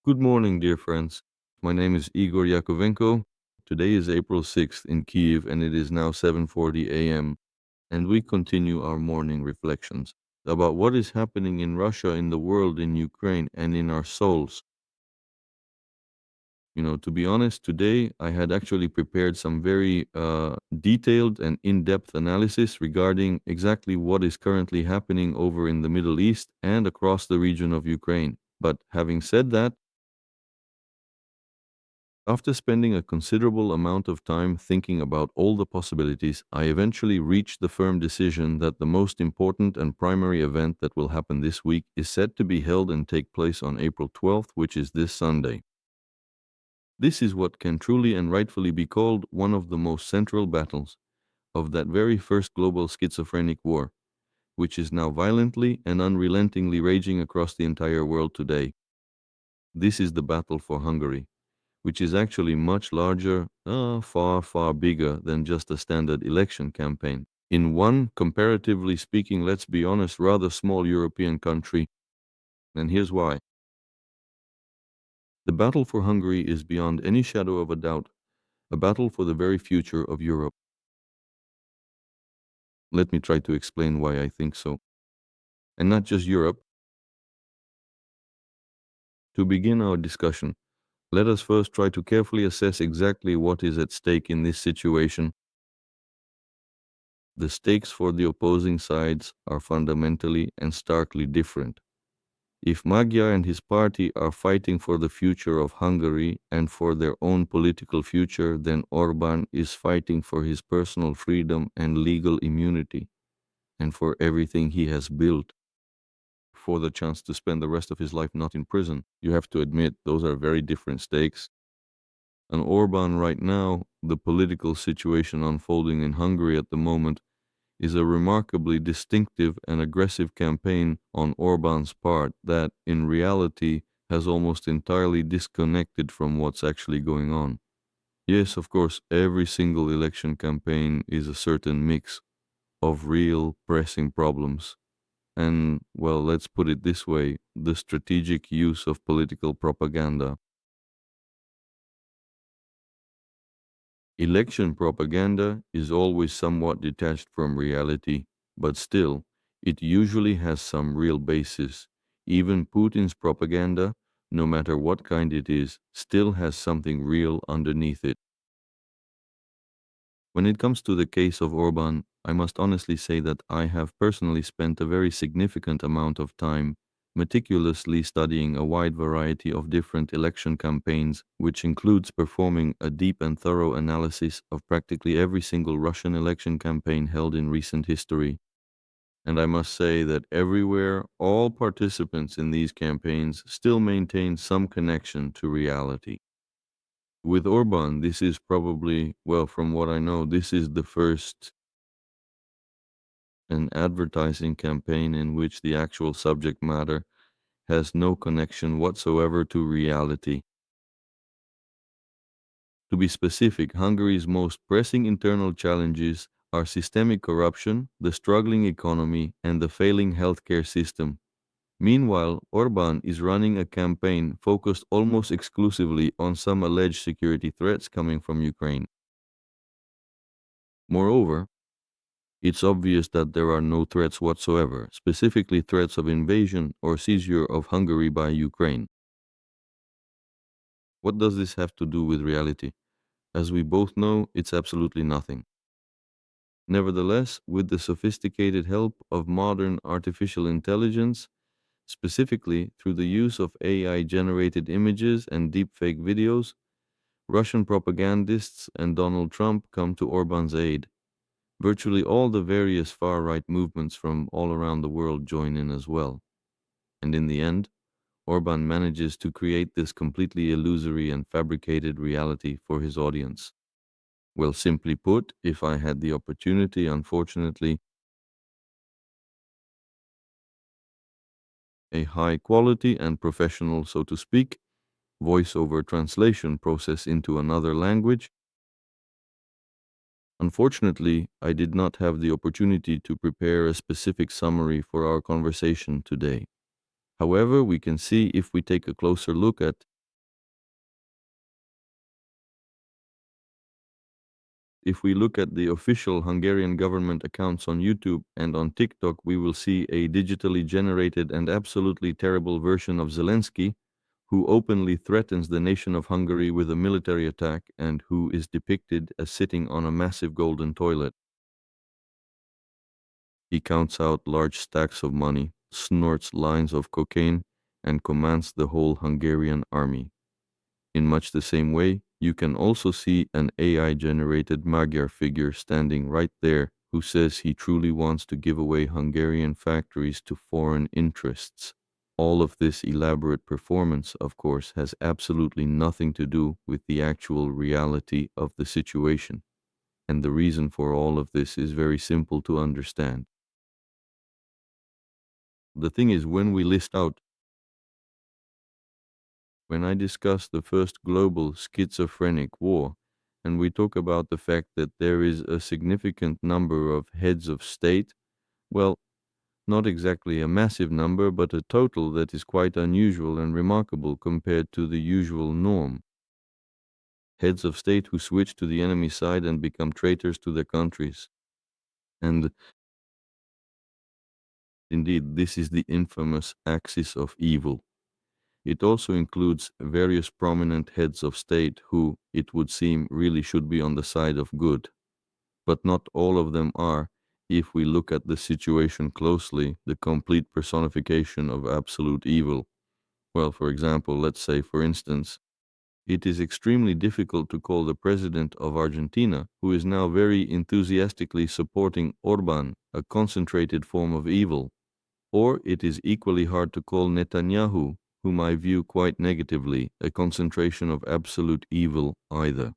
Good morning, dear friends. My name is Igor Yakovenko. Today is April 6th in Kiev and it is now 7:40 a.m. and we continue our morning reflections about what is happening in Russia, in the world, in Ukraine and in our souls. To be honest, today I had actually prepared some very detailed and in-depth analysis regarding exactly what is currently happening over in the Middle East and across the region of Ukraine. But having said that, after spending a considerable amount of time thinking about all the possibilities, I eventually reached the firm decision that the most important and primary event that will happen this week is set to be held and take place on April 12th, which is this Sunday. This is what can truly and rightfully be called one of the most central battles of that very first global schizophrenic war, which is now violently and unrelentingly raging across the entire world today. This is the battle for Hungary, which is actually much larger, far, far bigger than just a standard election campaign. In one, comparatively speaking, let's be honest, rather small European country. And here's why. The battle for Hungary is beyond any shadow of a doubt a battle for the very future of Europe. Let me try to explain why I think so. And not just Europe. To begin our discussion, let us first try to carefully assess exactly what is at stake in this situation. The stakes for the opposing sides are fundamentally and starkly different. If Magyar and his party are fighting for the future of Hungary and for their own political future, then Orbán is fighting for his personal freedom and legal immunity, and for everything he has built, for the chance to spend the rest of his life not in prison. You have to admit, those are very different stakes. And Orbán right now, the political situation unfolding in Hungary at the moment, is a remarkably distinctive and aggressive campaign on Orbán's part that, in reality, has almost entirely disconnected from what's actually going on. Yes, of course, every single election campaign is a certain mix of real pressing problems. And, well, let's put it this way, the strategic use of political propaganda. Election propaganda is always somewhat detached from reality, but still, it usually has some real basis. Even Putin's propaganda, no matter what kind it is, still has something real underneath it. When it comes to the case of Orban, I must honestly say that I have personally spent a very significant amount of time meticulously studying a wide variety of different election campaigns, which includes performing a deep and thorough analysis of practically every single Russian election campaign held in recent history. And I must say that everywhere, all participants in these campaigns still maintain some connection to reality. With Orban, this is probably, well, from what I know, this is the first an advertising campaign in which the actual subject matter has no connection whatsoever to reality. To be specific, Hungary's most pressing internal challenges are systemic corruption, the struggling economy, and the failing healthcare system. Meanwhile, Orban is running a campaign focused almost exclusively on some alleged security threats coming from Ukraine. Moreover, it's obvious that there are no threats whatsoever, specifically threats of invasion or seizure of Hungary by Ukraine. What does this have to do with reality? As we both know, it's absolutely nothing. Nevertheless, with the sophisticated help of modern artificial intelligence, specifically through the use of AI-generated images and deepfake videos, Russian propagandists and Donald Trump come to Orban's aid. Virtually all the various far-right movements from all around the world join in as well. And in the end, Orban manages to create this completely illusory and fabricated reality for his audience. Well, simply put, if I had the opportunity, unfortunately, a high quality and professional, so to speak, voice-over translation process into another language. Unfortunately, I did not have the opportunity to prepare a specific summary for our conversation today. However, we can see if we take a closer look at if we look at the official Hungarian government accounts on YouTube and on TikTok, we will see a digitally generated and absolutely terrible version of Zelensky, who openly threatens the nation of Hungary with a military attack and who is depicted as sitting on a massive golden toilet. He counts out large stacks of money, snorts lines of cocaine, and commands the whole Hungarian army. In much the same way, you can also see an AI-generated Magyar figure standing right there who says he truly wants to give away Hungarian factories to foreign interests. All of this elaborate performance, of course, has absolutely nothing to do with the actual reality of the situation. And the reason for all of this is very simple to understand. The thing is, when I discuss the first global schizophrenic war, and we talk about the fact that there is a significant number of heads of state, well, not exactly a massive number, but a total that is quite unusual and remarkable compared to the usual norm. Heads of state who switch to the enemy side and become traitors to their countries. And indeed, this is the infamous axis of evil. It also includes various prominent heads of state who, it would seem, really should be on the side of good. But not all of them are, if we look at the situation closely, the complete personification of absolute evil. Well, for example, let's say, for instance, it is extremely difficult to call the president of Argentina, who is now very enthusiastically supporting Orban, a concentrated form of evil. Or it is equally hard to call Netanyahu, whom I view quite negatively, a concentration of absolute evil either.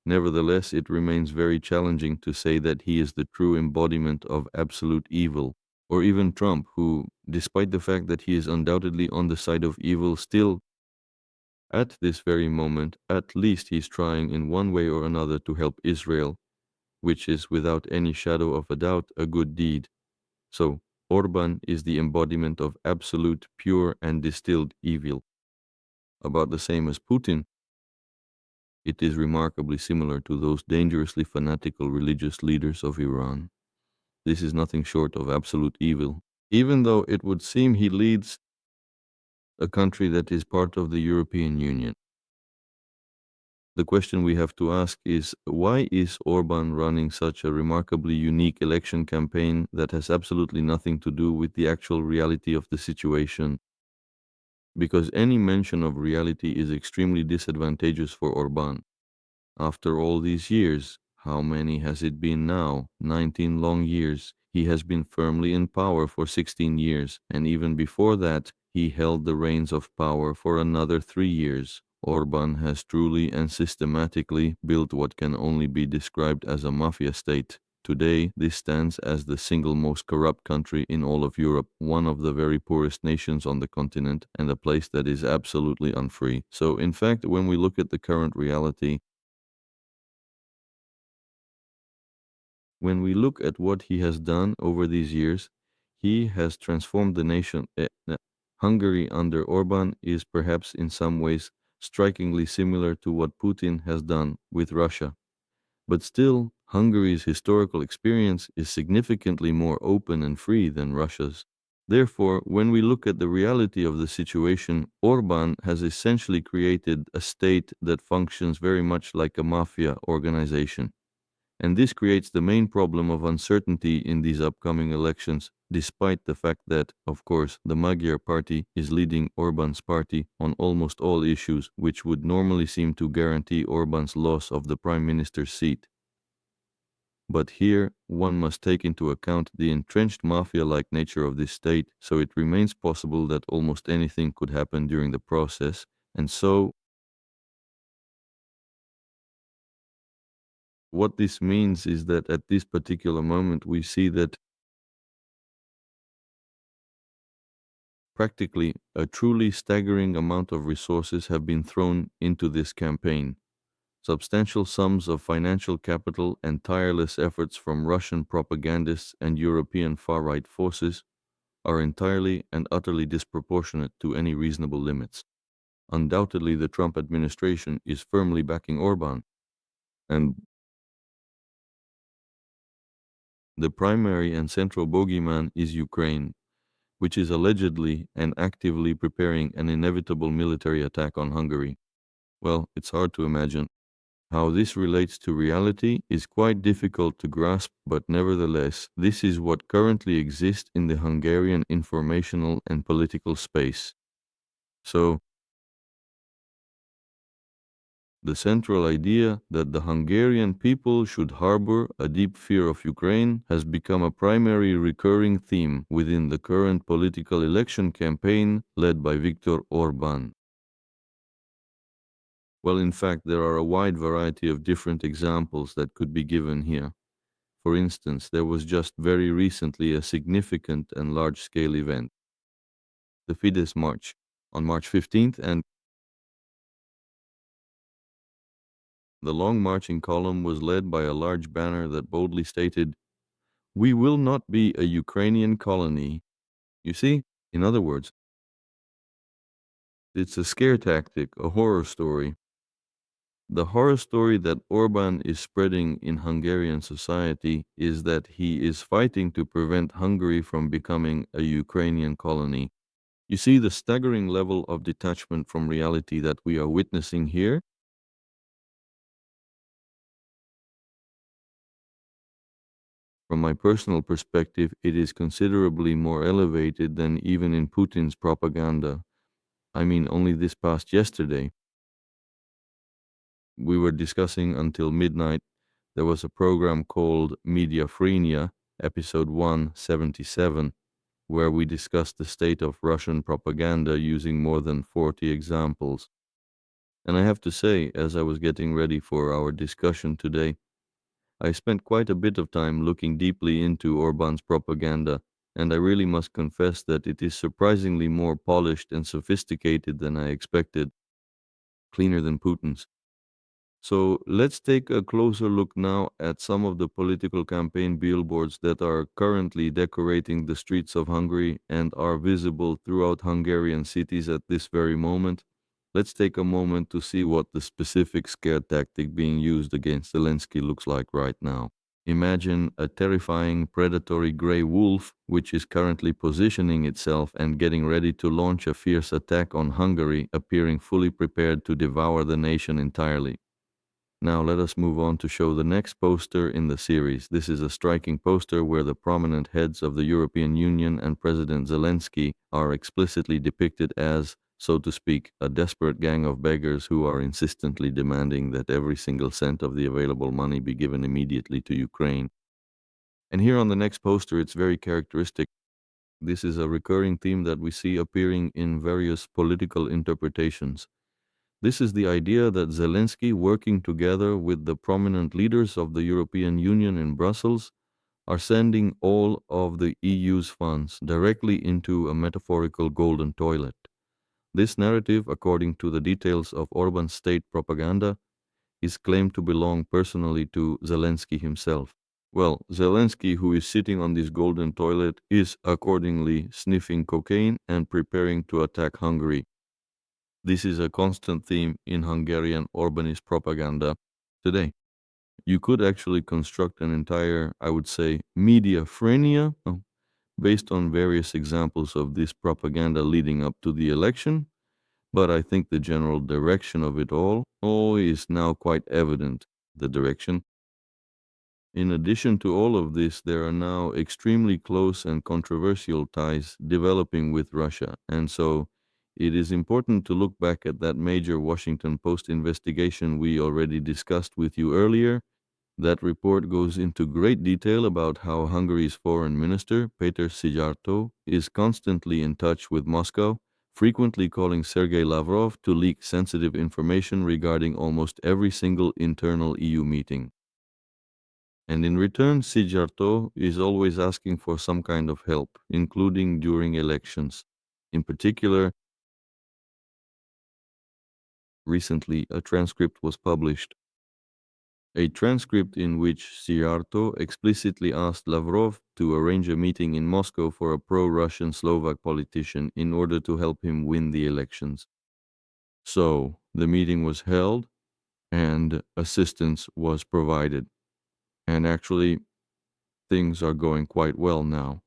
Nevertheless, it remains very challenging to say that he is the true embodiment of absolute evil, or even Trump, who, despite the fact that he is undoubtedly on the side of evil, still, at this very moment, at least he's trying in one way or another to help Israel, which is without any shadow of a doubt a good deed. So, Orban is the embodiment of absolute, pure, and distilled evil. About the same as Putin, it is remarkably similar to those dangerously fanatical religious leaders of Iran. This is nothing short of absolute evil, even though it would seem he leads a country that is part of the European Union. The question we have to ask is, why is Orban running such a remarkably unique election campaign that has absolutely nothing to do with the actual reality of the situation? Because any mention of reality is extremely disadvantageous for Orban. After all these years, how many has it been now? 19 long years. He has been firmly in power for 16 years, and even before that, he held the reins of power for another 3 years. Orban has truly and systematically built what can only be described as a mafia state. Today, this stands as the single most corrupt country in all of Europe, one of the very poorest nations on the continent, and a place that is absolutely unfree. So, in fact, when we look at the current reality, when we look at what he has done over these years, he has transformed the nation. Hungary under Orban is perhaps in some ways strikingly similar to what Putin has done with Russia. But still, Hungary's historical experience is significantly more open and free than Russia's. Therefore, when we look at the reality of the situation, Orban has essentially created a state that functions very much like a mafia organization. And this creates the main problem of uncertainty in these upcoming elections, despite the fact that, of course, the Magyar party is leading Orban's party on almost all issues, which would normally seem to guarantee Orban's loss of the prime minister's seat. But here, one must take into account the entrenched mafia-like nature of this state, so it remains possible that almost anything could happen during the process, and so what this means is that at this particular moment we see that practically a truly staggering amount of resources have been thrown into this campaign. Substantial sums of financial capital and tireless efforts from Russian propagandists and European far-right forces are entirely and utterly disproportionate to any reasonable limits. Undoubtedly, the Trump administration is firmly backing Orban, and The primary and central bogeyman is Ukraine, which is allegedly and actively preparing an inevitable military attack on Hungary. Well, it's hard to imagine. How this relates to reality is quite difficult to grasp, but nevertheless, this is what currently exists in the Hungarian informational and political space. So, the central idea that the Hungarian people should harbor a deep fear of Ukraine has become a primary recurring theme within the current political election campaign led by Viktor Orban. Well, in fact, there are a wide variety of different examples that could be given here. For instance, there was just very recently a significant and large scale event, the Fidesz March, on March 15th, and the long marching column was led by a large banner that boldly stated, "We will not be a Ukrainian colony." You see, in other words, it's a scare tactic, a horror story. The horror story that Orban is spreading in Hungarian society is that he is fighting to prevent Hungary from becoming a Ukrainian colony. You see the staggering level of detachment from reality that we are witnessing here? From my personal perspective, it is considerably more elevated than even in Putin's propaganda. I mean, only this past yesterday, we were discussing until midnight. There was a program called Mediafrenia, episode 177, where we discussed the state of Russian propaganda using more than 40 examples. And I have to say, as I was getting ready for our discussion today, I spent quite a bit of time looking deeply into Orban's propaganda, and I really must confess that it is surprisingly more polished and sophisticated than I expected, cleaner than Putin's. So let's take a closer look now at some of the political campaign billboards that are currently decorating the streets of Hungary and are visible throughout Hungarian cities at this very moment. Let's take a moment to see what the specific scare tactic being used against Zelensky looks like right now. Imagine a terrifying predatory grey wolf which is currently positioning itself and getting ready to launch a fierce attack on Hungary, appearing fully prepared to devour the nation entirely. Now let us move on to show the next poster in the series. This is a striking poster where the prominent heads of the European Union and President Zelensky are explicitly depicted as, so to speak, a desperate gang of beggars who are insistently demanding that every single cent of the available money be given immediately to Ukraine. And here on the next poster, it's very characteristic. This is a recurring theme that we see appearing in various political interpretations. This is the idea that Zelensky, working together with the prominent leaders of the European Union in Brussels, are sending all of the EU's funds directly into a metaphorical golden toilet. This narrative, according to the details of Orban's state propaganda, is claimed to belong personally to Zelensky himself. Well, Zelensky, who is sitting on this golden toilet, is accordingly sniffing cocaine and preparing to attack Hungary. This is a constant theme in Hungarian Orbanist propaganda today. You could actually construct an entire, I would say, mediaphrenia based on various examples of this propaganda leading up to the election, but I think the general direction of it all is now quite evident. The direction. In addition to all of this, there are now extremely close and controversial ties developing with Russia, and so it is important to look back at that major Washington Post investigation we already discussed with you earlier. That report goes into great detail about how Hungary's foreign minister, Péter Szijjártó, is constantly in touch with Moscow, frequently calling Sergei Lavrov to leak sensitive information regarding almost every single internal EU meeting. And in return, Szijjártó is always asking for some kind of help, including during elections. In particular, recently a transcript was published. A transcript in which Szijjártó explicitly asked Lavrov to arrange a meeting in Moscow for a pro-Russian Slovak politician in order to help him win the elections. So, the meeting was held and assistance was provided. And actually, things are going quite well now.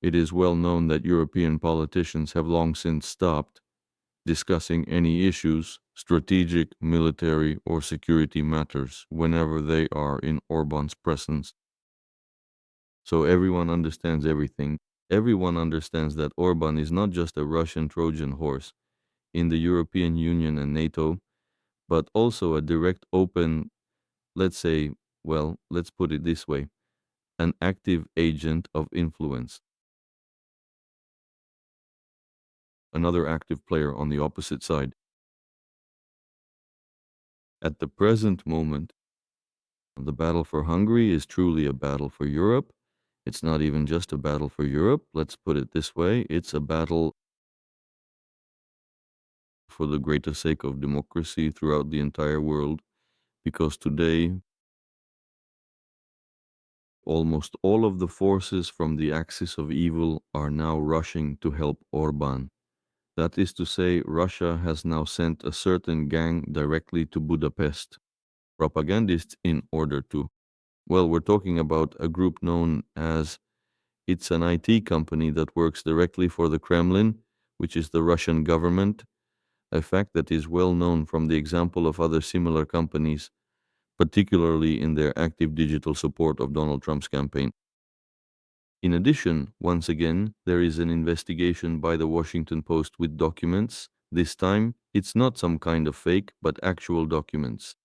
It is well known that European politicians have long since stopped discussing any issues, strategic, military, or security matters, whenever they are in Orban's presence. So everyone understands everything. Everyone understands that Orban is not just a Russian Trojan horse in the European Union and NATO, but also a direct, open, let's say, well, let's put it this way, an active agent of influence, another active player on the opposite side. At the present moment, the battle for Hungary is truly a battle for Europe. It's not even just a battle for Europe, let's put it this way, it's a battle for the greater sake of democracy throughout the entire world, because today almost all of the forces from the axis of evil are now rushing to help Orban. That is to say, Russia has now sent a certain gang directly to Budapest, propagandists in order to. Well, we're talking about a group known as it's an IT company that works directly for the Kremlin, which is the Russian government, a fact that is well known from the example of other similar companies, particularly in their active digital support of Donald Trump's campaign. In addition, once again, there is an investigation by the Washington Post with documents. This time, it's not some kind of fake, but actual documents.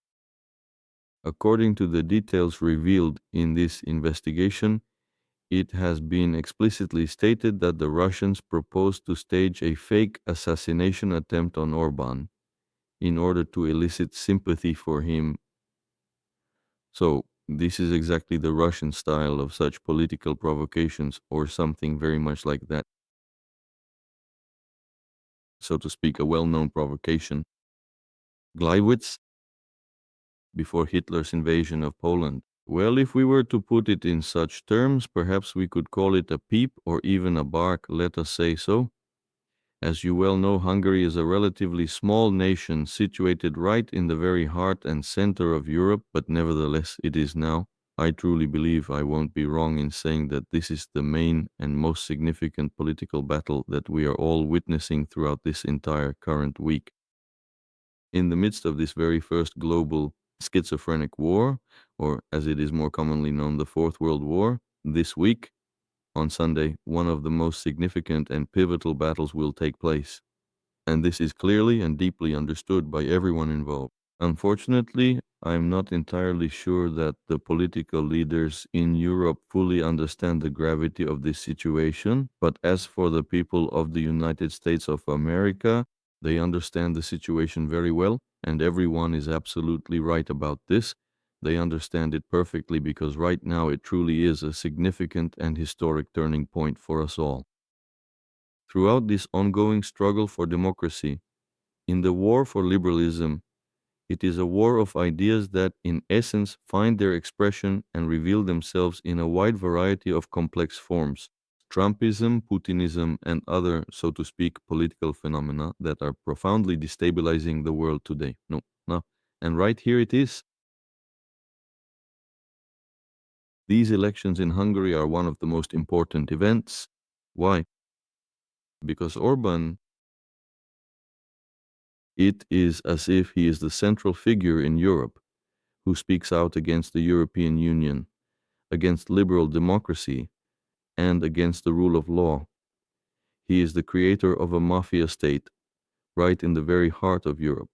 According to the details revealed in this investigation, it has been explicitly stated that the Russians proposed to stage a fake assassination attempt on Orban in order to elicit sympathy for him. So, this is exactly the Russian style of such political provocations, or something very much like that. So to speak, a well known provocation. Gleiwitz, before Hitler's invasion of Poland. Well, if we were to put it in such terms, perhaps we could call it a peep or even a bark, let us say so. As you well know, Hungary is a relatively small nation situated right in the very heart and center of Europe, but nevertheless it is now. I truly believe I won't be wrong in saying that this is the main and most significant political battle that we are all witnessing throughout this entire current week. In the midst of this very first global schizophrenic war, or as it is more commonly known, the Fourth World War, this week, on Sunday, one of the most significant and pivotal battles will take place. And this is clearly and deeply understood by everyone involved. Unfortunately, I'm not entirely sure that the political leaders in Europe fully understand the gravity of this situation, but as for the people of the United States of America, they understand the situation very well, and everyone is absolutely right about this. They understand it perfectly because right now it truly is a significant and historic turning point for us all. Throughout this ongoing struggle for democracy, in the war for liberalism, it is a war of ideas that, in essence, find their expression and reveal themselves in a wide variety of complex forms. Trumpism, Putinism, and other, so to speak, political phenomena that are profoundly destabilizing the world today. No. And right here it is. These elections in Hungary are one of the most important events. Why? Because Orban, it is as if he is the central figure in Europe who speaks out against the European Union, against liberal democracy, and against the rule of law. He is the creator of a mafia state right in the very heart of Europe.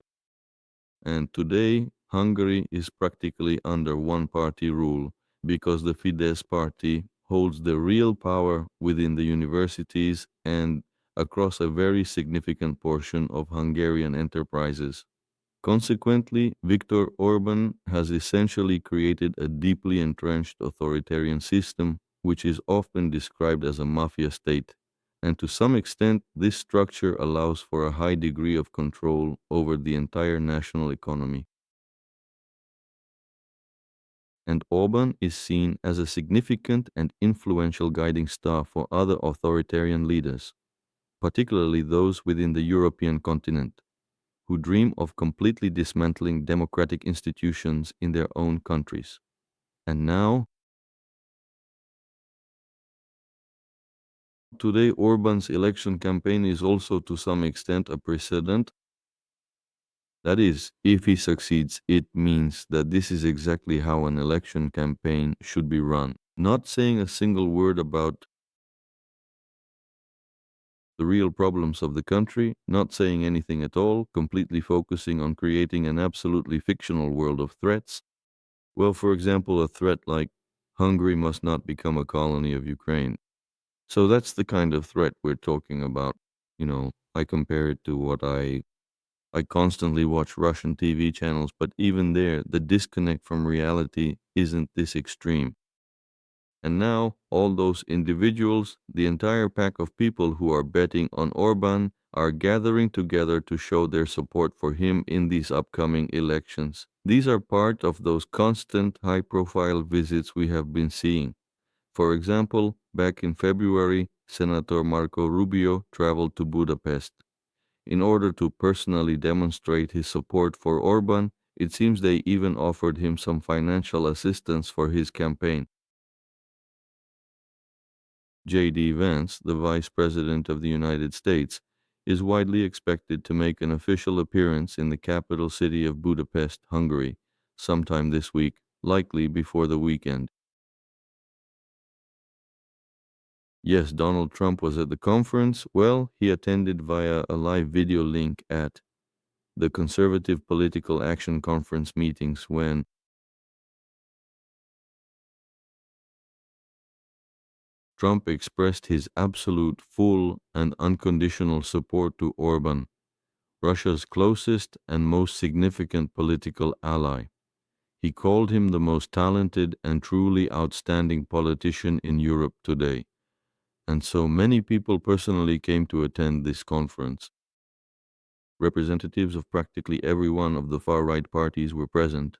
And today, Hungary is practically under one party rule because the Fidesz party holds the real power within the universities and across a very significant portion of Hungarian enterprises. Consequently, Viktor Orban has essentially created a deeply entrenched authoritarian system, which is often described as a mafia state. And to some extent, this structure allows for a high degree of control over the entire national economy. And Orban is seen as a significant and influential guiding star for other authoritarian leaders, particularly those within the European continent, who dream of completely dismantling democratic institutions in their own countries. And now, today Orban's election campaign is also to some extent a precedent. That is, if he succeeds, it means that this is exactly how an election campaign should be run. Not saying a single word about the real problems of the country, not saying anything at all, completely focusing on creating an absolutely fictional world of threats. Well, for example, a threat like Hungary must not become a colony of Ukraine. So that's the kind of threat we're talking about. I compare it to what I constantly watch Russian TV channels, but even there, the disconnect from reality isn't this extreme. And now, all those individuals, the entire pack of people who are betting on Orban, are gathering together to show their support for him in these upcoming elections. These are part of those constant high profile visits we have been seeing. For example, back in February, Senator Marco Rubio traveled to Budapest. In order to personally demonstrate his support for Orban, it seems they even offered him some financial assistance for his campaign. J.D. Vance, the Vice President of the United States, is widely expected to make an official appearance in the capital city of Budapest, Hungary, sometime this week, likely before the weekend. Yes, Donald Trump was at the conference. Well, he attended via a live video link at the Conservative Political Action Conference meetings when Trump expressed his absolute, full, and unconditional support to Orban, Russia's closest and most significant political ally. He called him the most talented and truly outstanding politician in Europe today. And so many people personally came to attend this conference. Representatives of practically every one of the far-right parties were present.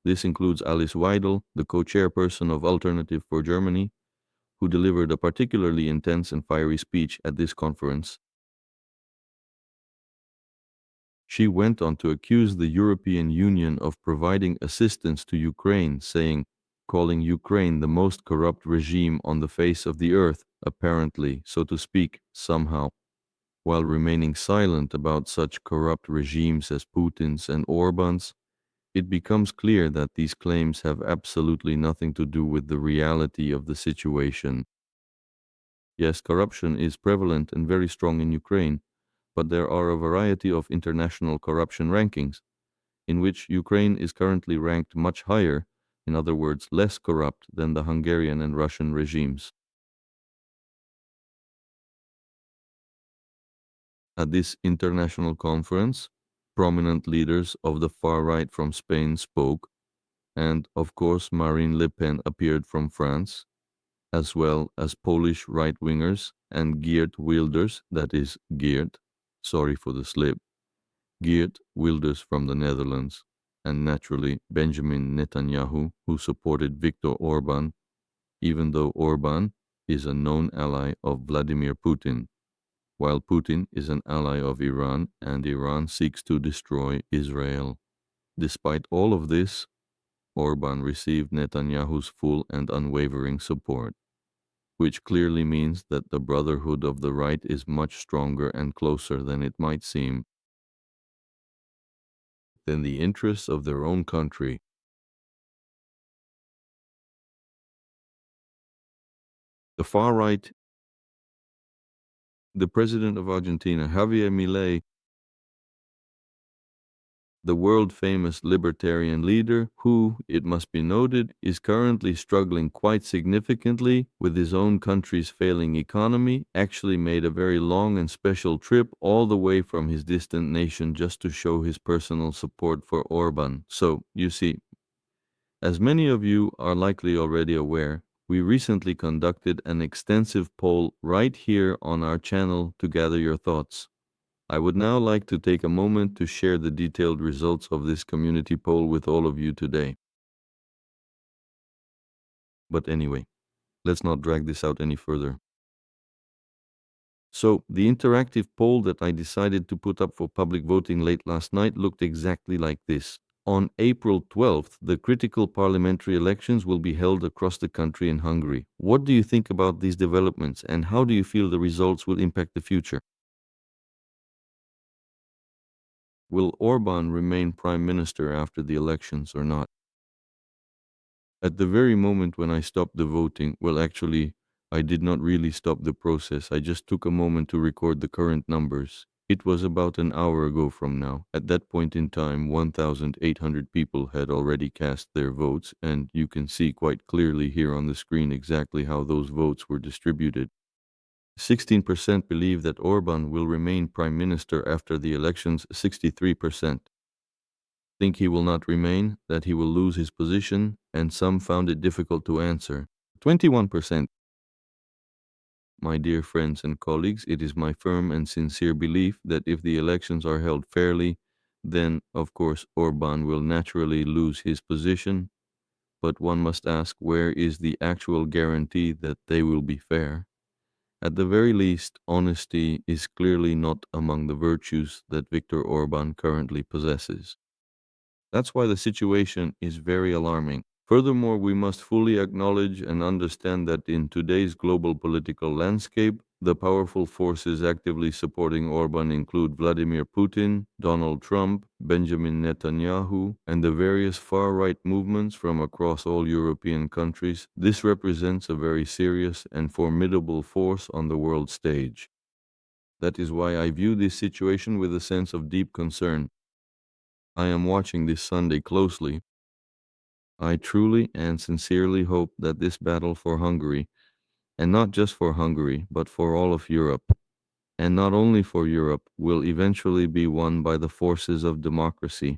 This includes Alice Weidel, the co-chairperson of Alternative for Germany, who delivered a particularly intense and fiery speech at this conference. She went on to accuse the European Union of providing assistance to Ukraine, calling Ukraine the most corrupt regime on the face of the earth, apparently, so to speak, somehow. While remaining silent about such corrupt regimes as Putin's and Orban's, it becomes clear that these claims have absolutely nothing to do with the reality of the situation. Yes, corruption is prevalent and very strong in Ukraine, but there are a variety of international corruption rankings, in which Ukraine is currently ranked much higher, in other words, less corrupt than the Hungarian and Russian regimes. At this international conference, prominent leaders of the far right from Spain spoke, and of course Marine Le Pen appeared from France, as well as Polish right-wingers and Geert Wilders, that is Geert, sorry for the slip, Geert Wilders from the Netherlands, and naturally Benjamin Netanyahu, who supported Viktor Orban, even though Orban is a known ally of Vladimir Putin, while Putin is an ally of Iran and Iran seeks to destroy Israel. Despite all of this, Orban received Netanyahu's full and unwavering support, which clearly means that the brotherhood of the right is much stronger and closer than it might seem than the interests of their own country. The far right, the president of Argentina, Javier Milei, the world-famous libertarian leader who, it must be noted, is currently struggling quite significantly with his own country's failing economy, actually made a very long and special trip all the way from his distant nation just to show his personal support for Orban. So, you see, as many of you are likely already aware, we recently conducted an extensive poll right here on our channel to gather your thoughts. I would now like to take a moment to share the detailed results of this community poll with all of you today. But anyway, let's not drag this out any further. So, the interactive poll that I decided to put up for public voting late last night looked exactly like this. On April 12th, the critical parliamentary elections will be held across the country in Hungary. What do you think about these developments, and how do you feel the results will impact the future? Will Orban remain prime minister after the elections or not? At the very moment when I stopped the voting, well, actually, I did not really stop the process. I just took a moment to record the current numbers. It was about an hour ago from now. At that point in time, 1,800 people had already cast their votes, and you can see quite clearly here on the screen exactly how those votes were distributed. 16% believe that Orban will remain prime minister after the elections, 63% think he will not remain, that he will lose his position, and some found it difficult to answer. 21%. My dear friends and colleagues, it is my firm and sincere belief that if the elections are held fairly, then, of course, Orban will naturally lose his position, but one must ask, where is the actual guarantee that they will be fair? At the very least, honesty is clearly not among the virtues that Viktor Orban currently possesses. That's why the situation is very alarming. Furthermore, we must fully acknowledge and understand that in today's global political landscape, the powerful forces actively supporting Orban include Vladimir Putin, Donald Trump, Benjamin Netanyahu, and the various far-right movements from across all European countries. This represents a very serious and formidable force on the world stage. That is why I view this situation with a sense of deep concern. I am watching this Sunday closely. I truly and sincerely hope that this battle for Hungary, and not just for Hungary, but for all of Europe, and not only for Europe, will eventually be won by the forces of democracy.